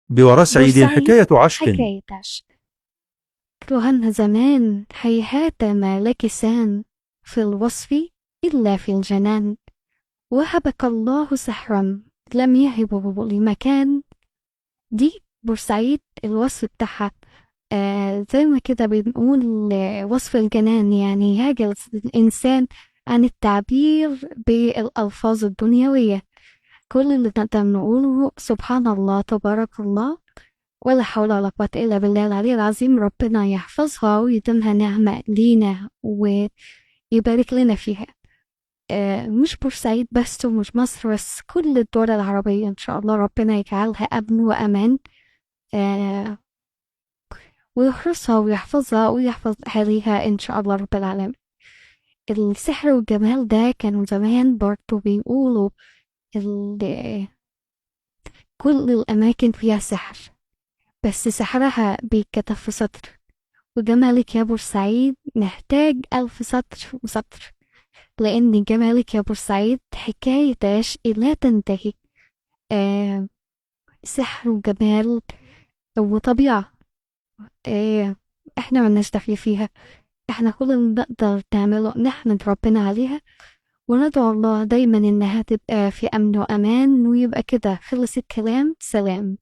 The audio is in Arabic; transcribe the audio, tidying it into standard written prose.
بورسعيد بورسعيد حكاية عشق. حكاية عشق. كهن زمان هيهات ما لك سان في الوصف إلا في الجنان، وهبك الله سحرا لم يهبه لمكان. دي بورسعيد الوصف بتاعها زي ما كده بنقول وصف الجنان، يعني يعجز الإنسان عن التعبير بالألفاظ الدنيوية. كل اللي نقدر نقوله سبحان الله تبارك الله ولا حول ولا قوة إلا بالله العلي العظيم. ربنا يحفظها ويديمها نعمة لينا ويبارك لنا فيها. مش بورسعيد بس ومش مصر بس، كل الدول العربية إن شاء الله ربنا يجعلها أمن وأمان، آه، ويحرسها ويحفظها ويحفظ أهاليها إن شاء الله رب العالمين. السحر والجمال ده كانوا زمان برضو بيقولوا كل الأماكن فيها سحر، بس سحرها بيتكتب في سطر، وجمالك يا بورسعيد محتاج 1000 سطر وسطر، لأن جمالك يا بورسعيد حكاية عشق لا تنتهي. آه سحر وجمال وطبيعة. آه احنا ملناش دخل فيها، احنا كل اللي نقدر نعمله نحمد ربنا عليها وندعو الله دايما انها تبقى في امن وامان، ويبقى كده خلص الكلام، سلام.